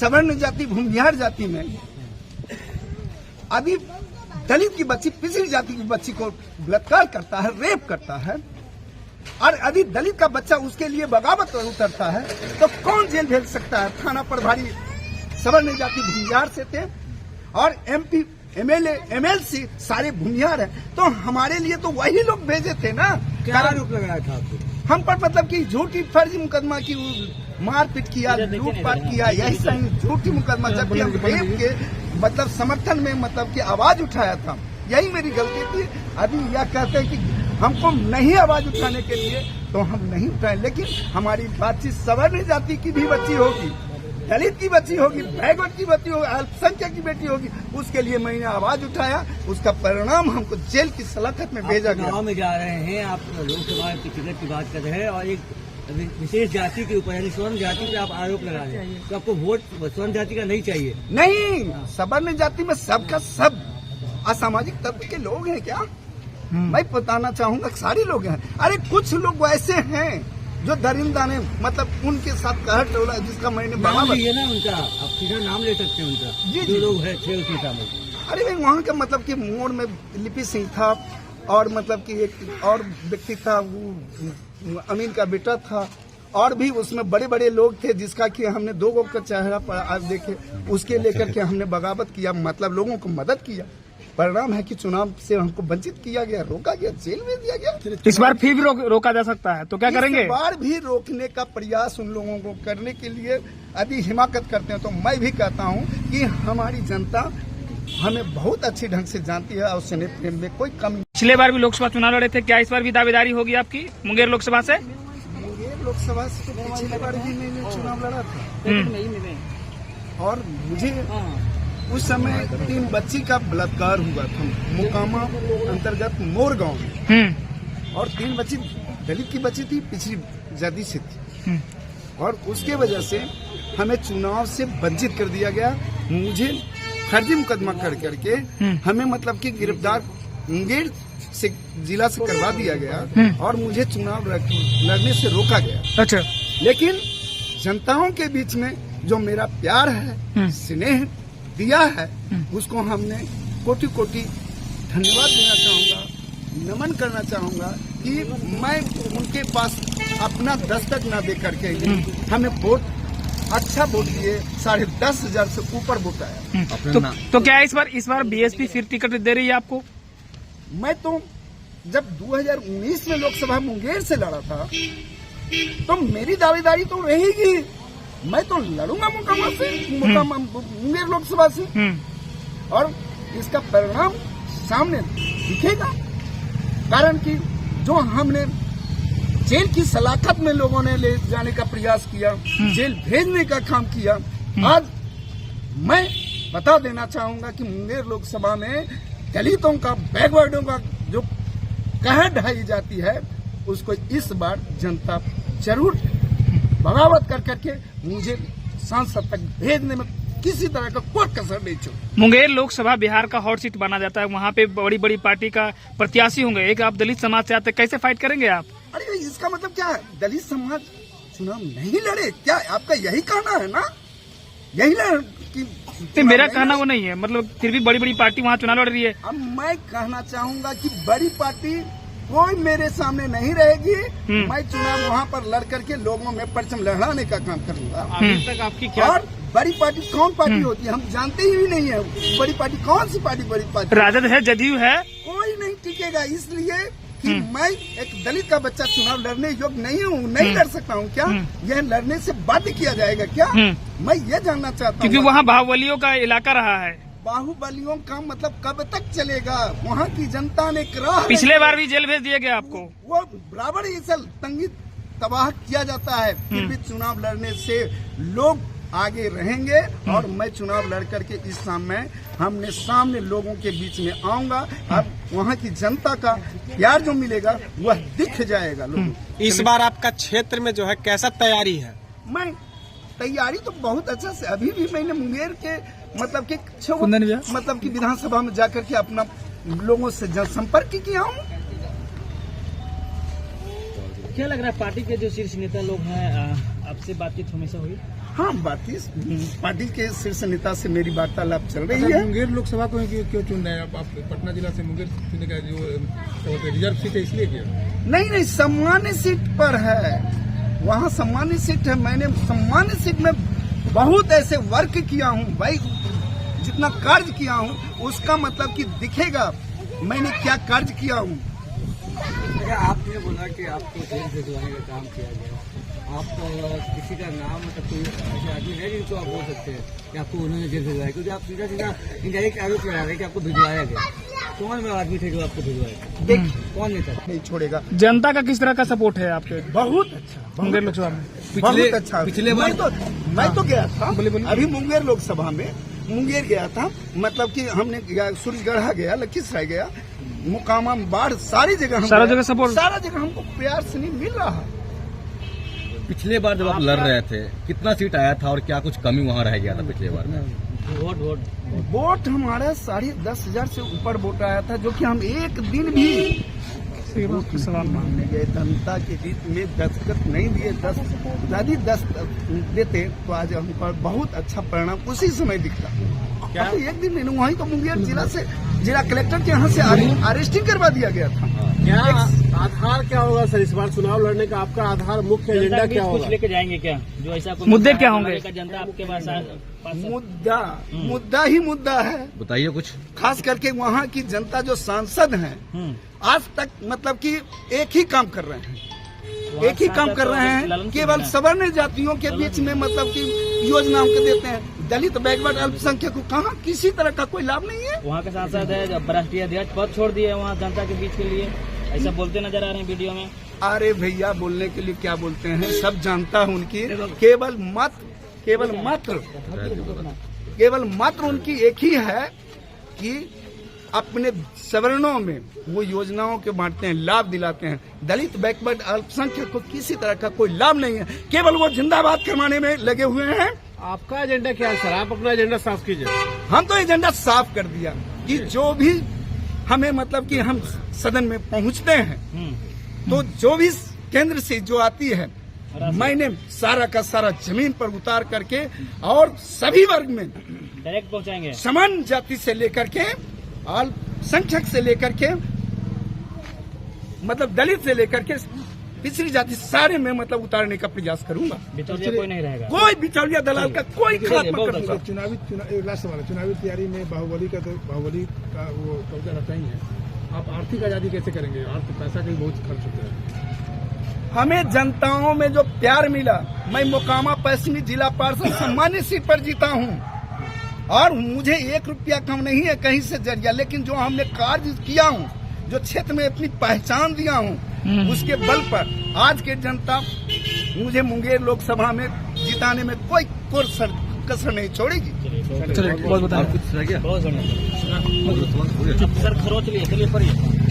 सवर्ण जाति भूमिहार जाति में यदि दलित की बच्ची पिछड़ी जाति की बच्ची को बलात्कार करता है, रेप करता है, और यदि दलित का बच्चा उसके लिए बगावत उतरता है तो कौन जेल भेज सकता है? थाना प्रभारी सवर्ण जाति भूमिहार से थे और MP MLA MLC सारे भूमिहार हैं, तो हमारे लिए तो वही लोग भेजे थे ना। क्या आरोप लगाया था आपको? हम पर मतलब कि झूठी फर्जी मुकदमा की, मारपीट किया, लूटपाट किया, यही सही झूठी मुकदमा, जबकि हम रेप के मतलब समर्थन में मतलब कि आवाज उठाया था। यही मेरी गलती थी। अभी यह कहते हैं कि हमको नहीं आवाज उठाने के लिए, तो हम नहीं उठाए, लेकिन हमारी बातचीत सवर्ण जाति की भी बच्ची होगी, दलित की बच्ची होगी, बैकवर्ड की बच्ची होगी, अल्पसंख्यक की बेटी होगी, उसके लिए मैंने आवाज उठाया। उसका परिणाम हमको जेल की सलाखत में भेजा गया। गाँव में जा रहे हैं आप, लोकसभा की टिकट की बात कर रहे हैं और एक विशेष जाति के ऊपर यानी स्वर्ण जाति पे आप आरोप लगा रहे हैं, तो आपको वोट स्वर्ण जाति का नहीं चाहिए? नहीं, सवर्ण जाति में सबका सब असामाजिक तत्व के लोग हैं क्या? मैं बताना चाहूंगा सारे लोग हैं। अरे कुछ लोग वैसे हैं जो दरिंदा ने मतलब उनके साथ कहर टोला, जिसका मैंने नाम लिया ना उनका, आप सीधा नाम ले सकते हैं उनका, जी जो लोग है थे उसी में। अरे भाई वहाँ का मतलब कि मोड़ में लिपि सिंह था और मतलब कि एक और व्यक्ति था, वो अमीन का बेटा था, और भी उसमें बड़े बड़े लोग थे, जिसका कि हमने 2 गो का चेहरा पर आज देखे, उसके लेकर के हमने बगावत किया, मतलब लोगों को मदद किया। परिणाम है कि चुनाव से हमको वंचित किया गया, रोका गया, जेल में दिया गया। इस बार फिर भी रोका जा सकता है, तो क्या करेंगे? इस बार भी रोकने का प्रयास उन लोगों को करने के लिए यदि हिमाकत करते हैं, तो मैं भी कहता हूं कि हमारी जनता हमें बहुत अच्छी ढंग से जानती है और स्नेह प्रेम में कोई कमी। पिछले बार भी लोकसभा चुनाव लड़े थे, क्या इस बार भी दावेदारी होगी आपकी मुंगेर लोकसभा से? मुंगेर लोकसभा से तो पिछले बार भी मैंने चुनाव लड़ा था और मुझे उस समय 3 बच्ची का बलात्कार हुआ था मुकामा अंतर्गत मोर गांव में, और 3 बच्ची दलित की बच्ची थी, पिछड़ी जाति से थी, और उसके वजह से हमें चुनाव से वंचित कर दिया गया। मुझे फर्जी मुकदमा कर करके हमें मतलब कि गिरफ्तार मुंगेर से जिला से करवा दिया गया और मुझे चुनाव लड़ने से रोका गया। अच्छा, लेकिन जनताओं के बीच में जो मेरा प्यार है, स्नेह दिया है, उसको हमने कोटि कोटि धन्यवाद देना चाहूंगा, नमन करना चाहूंगा कि मैं उनके पास अपना दस्तक न दे करके हमें वोट, अच्छा वोट दिए, 10,500 से ऊपर वोट आया। तो क्या इस बार BSP फिर टिकट दे रही है आपको? मैं तो जब 2019 में लोकसभा मुंगेर से लड़ा था, तो मेरी दावेदारी तो रहेगी, मैं तो लड़ूंगा मुकामा से, मुंगेर लोकसभा से, और इसका परिणाम सामने दिखेगा। कारण कि जो हमने जेल की सलाखत में लोगों ने ले जाने का प्रयास किया, जेल भेजने का काम किया, आज मैं बता देना चाहूंगा कि मुंगेर लोकसभा में दलितों का, बैकवर्डों का जो कहर ढाई जाती है, उसको इस बार जनता जरूर बगावत कर करके मुझे सांसद तक भेजने में किसी तरह का कोई कसर नहीं छोड़ी। मुंगेर लोकसभा बिहार का हॉट सीट माना जाता है, वहाँ पे बड़ी बड़ी पार्टी का प्रत्याशी होंगे, एक आप दलित समाज से आते, कैसे फाइट करेंगे आप? अरे इसका मतलब क्या है? दलित समाज चुनाव नहीं लड़े क्या? आपका यही कहना है ना? यही कि मेरा कहना वो नहीं है, मतलब फिर भी बड़ी बड़ी पार्टी वहाँ चुनाव लड़ रही है। अब मैं कहना चाहूंगा कि बड़ी पार्टी कोई मेरे सामने नहीं रहेगी, मैं चुनाव वहाँ पर लड़ करके लोगों में परचम लहराने का काम करूंगा। अभी तक आपकी क्या? और बड़ी पार्टी कौन पार्टी होती है हम जानते ही नहीं है। बड़ी पार्टी कौन सी पार्टी? बड़ी पार्टी राजद है, जदयू है, कोई नहीं टिकेगा। इसलिए कि मैं एक दलित का बच्चा चुनाव लड़ने योग्य नहीं हूँ, नहीं लड़ सकता हूँ क्या? यह लड़ने से बाध्य किया जाएगा क्या? मैं ये जानना चाहता हूँ, क्योंकि वहाँ बाहुबलियों का इलाका रहा है। बाहुबलियों का मतलब कब तक चलेगा? वहाँ की जनता ने कराह, पिछले बार भी जेल भेज दिया गया आपको, वो बराबर इसे तंगी तबाह किया जाता है, फिर भी चुनाव लड़ने से लोग आगे रहेंगे और मैं चुनाव लड़ करके इस समय हमने सामने लोगों के बीच में आऊंगा। अब वहाँ की जनता का प्यार जो मिलेगा वह दिख जाएगा लोगों। इस बार आपका क्षेत्र में जो है कैसा तैयारी है? मैं तैयारी तो बहुत अच्छा से, अभी भी मैंने मुंगेर के मतलब कि मतलब कि विधानसभा में जाकर के अपना लोगों से जनसंपर्क किया हूँ। क्या लग रहा है पार्टी के जो शीर्ष नेता लोग हैं, आपसे बातचीत हमेशा हुई? हाँ, पार्टी के शीर्ष नेता से मेरी वार्तालाप चल रही अच्छा, है। मुंगेर लोकसभा को क्यों चुन रहे हैं आप पटना जिला से मुंगेर चुनने का जो रिजर्व सीट है इसलिए किया? नहीं, सामान्य सीट पर है, वहाँ सामान्य सीट है। मैंने सामान्य सीट में बहुत ऐसे वर्क किया हूँ भाई, जितना कार्य किया हूँ उसका मतलब कि दिखेगा मैंने क्या कार्य किया हूँ। अच्छा, आपने बोला कि आपको जेल भिजवाने का काम किया गया, आप किसी का नाम मतलब कोई ऐसे आदमी है जिनको आप बोल सकते हैं कि आपको उन्होंने जेल भिजवाया, क्योंकि आप सीधा सीधा इनडायरेक्ट आरोप लगा रहे हैं कि आपको भिजवाया गया। कौन वो आदमी थे जो आपको भिजवाया? देख, कौन नेता? नहीं छोड़ेगा। जनता का किस तरह का सपोर्ट है आपके बहुत अच्छा, मुंगेर लोकसभा में? बहुत अच्छा। पिछले मैं तो गया था, बोलिए। अभी मुंगेर लोकसभा में मुंगेर गया था, मतलब कि हमने सूरजगढ़ा गया, लखीसराय गया, मुकामा, बाढ़, सारी जगह सारा जगह सपोर्ट, सारा जगह हमको प्यार से नहीं मिल रहा। पिछले बार जब आप लड़ रहे थे कितना सीट आया था और क्या कुछ कमी वहाँ रह गया था पिछले बार में? वोट हमारा 10,500 से ऊपर वोट आया था, जो कि हम एक दिन भी सवाल मांगने गए, जनता के बीच में दस्तखत नहीं दिए, 10 देते तो आज हम पर बहुत अच्छा परिणाम उसी समय दिखता। क्या तो एक दिन नहीं, वहीं तो मुंगेर जिला कलेक्टर के यहाँ से अरेस्टिंग करवा दिया गया था। क्या आधार क्या होगा सर इस बार चुनाव लड़ने का? आपका आधार मुख्य एजेंडा क्या होगा? लेके जाएंगे क्या जो ऐसा मुद्दे क्या होंगे? जनता आपके पास मुद्दा ही मुद्दा है। बताइए कुछ। खास करके वहाँ की जनता जो सांसद हैं आज तक मतलब कि एक ही काम कर रहे हैं, केवल सवर्ण जातियों के बीच में मतलब कि योजनाओं के देते हैं, दलित बैकवर्ड अल्पसंख्यक को कहाँ किसी तरह का कोई लाभ नहीं है। वहाँ के सांसद है जब राष्ट्रीय अध्यक्ष पद छोड़ दिए वहाँ जनता के बीच के लिए, ऐसा बोलते नजर आ रहे हैं वीडियो में। अरे भैया, बोलने के लिए क्या बोलते हैं, सब जानता हूँ उनकी, केवल मात्र उनकी एक ही है कि अपने सवर्णों में वो योजनाओं के बांटते हैं, लाभ दिलाते हैं, दलित बैकवर्ड अल्पसंख्यक को किसी तरह का कोई लाभ नहीं है, केवल वो जिंदाबाद करवाने में लगे हुए हैं। आपका एजेंडा क्या है सर? आप अपना एजेंडा साफ कीजिए। हम तो एजेंडा साफ कर दिया कि जो भी हमें मतलब कि हम सदन में पहुंचते हैं तो जो भी केंद्र से जो आती है मैंने सारा का सारा जमीन पर उतार करके और सभी वर्ग में डायरेक्ट पहुंचाएंगे, समान जाति से लेकर के अल्पसंख्यक से लेकर के मतलब दलित से लेकर के पिछड़ी जाति सारे में मतलब उतारने का प्रयास करूंगा। बिचौलिया कोई नहीं रहेगा, कोई बिचौलिया दलाल का कोई खात्मा करूंगा। चुनावी तैयारी में बाहुबली का वो कब्जा रहता ही है। आप आर्थिक आजादी कैसे करेंगे? आर्थिक पैसा का बहुत खर्च होता है। हमें जनताओं में जो प्यार मिला, मैं मोकामा पश्चिमी जिला पार्षद सामान्य सीट पर जीता हूं और मुझे 1 रुपया कम नहीं है कहीं से जरिया, लेकिन जो हमने कार्य किया हूं, जो क्षेत्र में अपनी पहचान दिया हूं, उसके बल पर आज के जनता मुझे मुंगेर लोकसभा में जिताने में कोई कसर नहीं छोड़ेगी। चलिए, बहुत कुछ रह गया? बहुत बढ़िया सर, खरोच लिए चलिए पढ़िए।